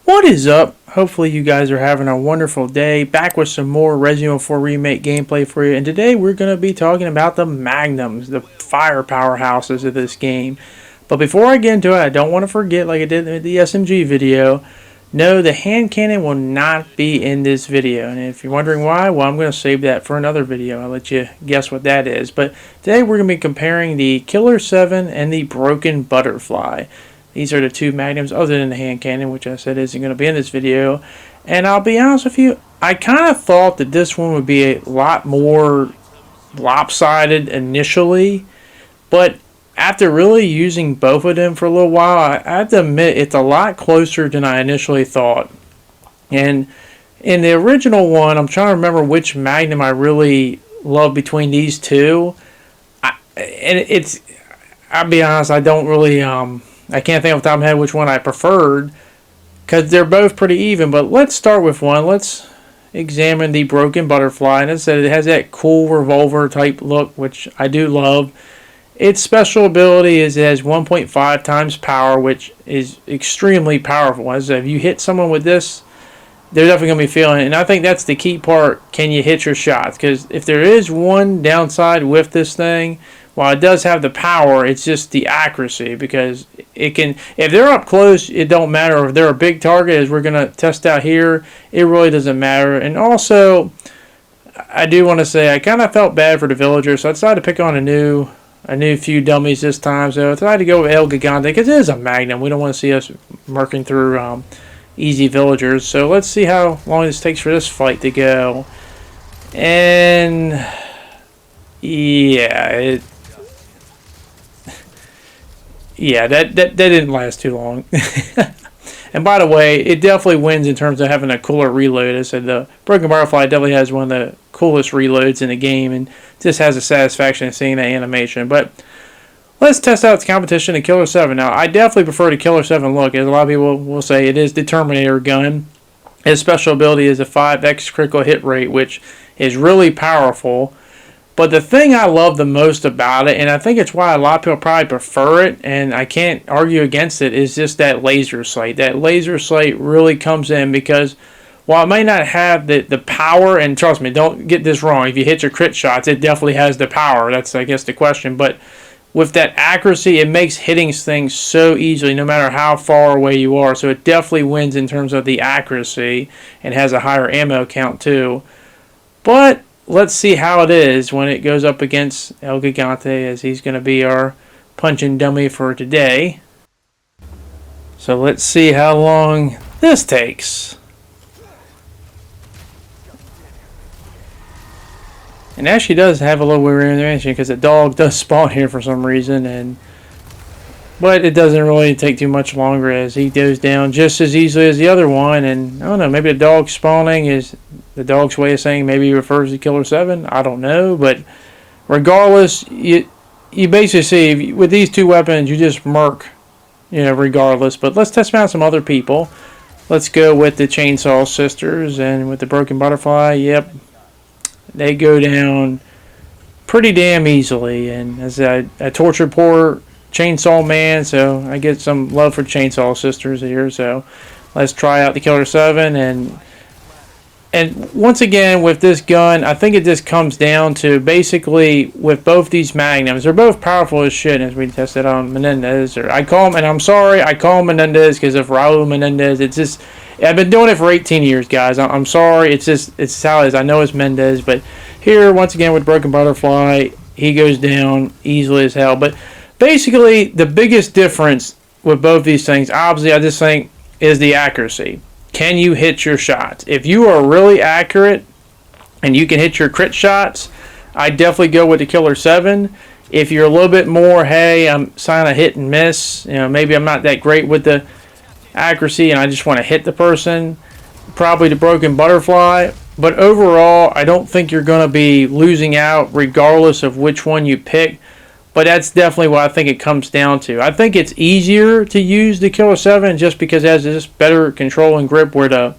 What is up? Hopefully you guys are having a wonderful day. Back with some more Resident Evil 4 Remake gameplay for you. And today we're going to be talking about the Magnums, the fire powerhouses of this game. But before I get into it, I don't want to forget, like I did in the SMG video, no, the hand cannon will not be in this video. And if you're wondering why, well, I'm going to save that for another video. I'll let you guess what that is. But today we're going to be comparing the Killer 7 and the Broken Butterfly. These are the two Magnums other than the hand cannon, which I said isn't going to be in this video. And I'll be honest with you, I kind of thought that this one would be a lot more lopsided initially. But after really using both of them for a little while, I have to admit it's a lot closer than I initially thought. And in the original one, I'm trying to remember which Magnum I really love between these two. I'll be honest, I don't really... I can't think off the top of my head which one I preferred, because they're both pretty even. But let's start with one. Let's examine the Broken Butterfly. And as I said, it has that cool revolver type look, which I do love. Its special ability is it has 1.5 times power, which is extremely powerful. As if you hit someone with this, they're definitely going to be feeling it. And I think that's the key part. Can you hit your shots? Because if there is one downside with this thing, while it does have the power, it's just the accuracy, because it can, if they're up close, it don't matter. If they're a big target, as we're going to test out here, it really doesn't matter. And also, I do want to say, I kind of felt bad for the villagers, so I decided to pick on a new few dummies this time. So I decided to go with El Gigante, because it is a Magnum. We don't want to see us murking through easy villagers. So let's see how long this takes for this fight to go. And yeah, that didn't last too long. And by the way, it definitely wins in terms of having a cooler reload. I said the Broken Butterfly definitely has one of the coolest reloads in the game, and just has a satisfaction of seeing that animation. But let's test out its competition in Killer 7. Now, I definitely prefer the Killer 7 look, as a lot of people will say it is the Terminator gun. Its special ability is a 5x critical hit rate, which is really powerful. But the thing I love the most about it, and I think it's why a lot of people probably prefer it, and I can't argue against it, is just that laser sight. That laser sight really comes in, because while it may not have the power, and trust me, don't get this wrong, if you hit your crit shots, it definitely has the power. That's, I guess, the question. But with that accuracy, it makes hitting things so easily, no matter how far away you are. So it definitely wins in terms of the accuracy, and has a higher ammo count too. But let's see how it is when it goes up against El Gigante, as he's going to be our punching dummy for today. So let's see how long this takes. And actually does have a little weird animation, because the dog does spawn here for some reason, but it doesn't really take too much longer, as he goes down just as easily as the other one. And I don't know, maybe the dog spawning is the dog's way of saying maybe he refers to Killer 7. I don't know, but regardless, you basically see with these two weapons, you just murk, regardless. But let's test out some other people. Let's go with the Chainsaw Sisters, and with the Broken Butterfly, yep, they go down pretty damn easily. And as I tortured poor Chainsaw Man, so I get some love for Chainsaw Sisters here. So let's try out the Killer 7. And once again, with this gun, I think it just comes down to, basically, with both these Magnums, they're both powerful as shit, as we tested on Menendez. Or I call him, and I'm sorry, I call him Menendez because of Raul Menendez. It's just, I've been doing it for 18 years, guys. I'm sorry, it's how it is. I know it's Mendez, but here, once again, with Broken Butterfly, he goes down easily as hell. But basically, the biggest difference with both these things, obviously, I just think, is the accuracy. Can you hit your shots? If you are really accurate and you can hit your crit shots, I definitely go with the Killer 7. If you're a little bit more, hey, I'm kind of hit and miss, maybe I'm not that great with the accuracy and I just want to hit the person, probably the Broken Butterfly. But overall, I don't think you're going to be losing out regardless of which one you pick. But that's definitely what I think it comes down to. I think it's easier to use the Killer 7 just because it has this better control and grip, where the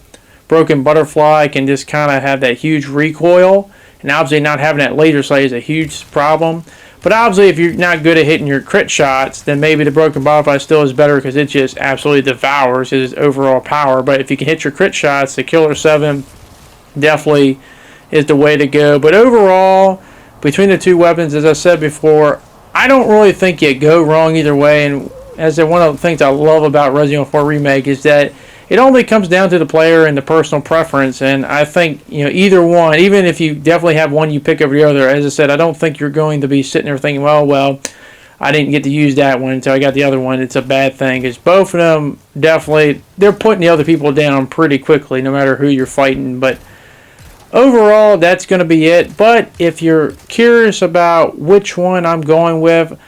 Broken Butterfly can just kind of have that huge recoil. And obviously not having that laser sight is a huge problem. But obviously, if you're not good at hitting your crit shots, then maybe the broken butterfly still is better because it just absolutely devours his overall power. But if you can hit your crit shots, the Killer 7 definitely is the way to go. But overall, between the two weapons, as I said before, I don't really think you go wrong either way. And as one of the things I love about Resident Evil 4 Remake is that it only comes down to the player and the personal preference. And I think, either one, even if you definitely have one you pick over the other, as I said, I don't think you're going to be sitting there thinking, well, I didn't get to use that one until I got the other one. It's a bad thing, because both of them definitely, they're putting the other people down pretty quickly, no matter who you're fighting. But overall, that's going to be it. But if you're curious about which one I'm going with,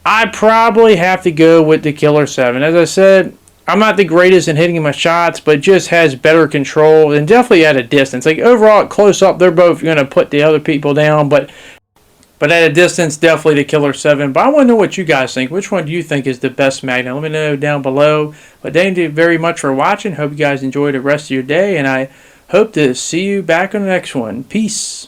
I probably have to go with the Killer 7. As I said, I'm not the greatest in hitting my shots, but just has better control and definitely at a distance. Like overall, at close up, they're both going to put the other people down, but at a distance, definitely the Killer 7. But I want to know what you guys think. Which one do you think is the best Magnum? Let me know down below. But thank you very much for watching. Hope you guys enjoy the rest of your day, and I hope to see you back on the next one. Peace.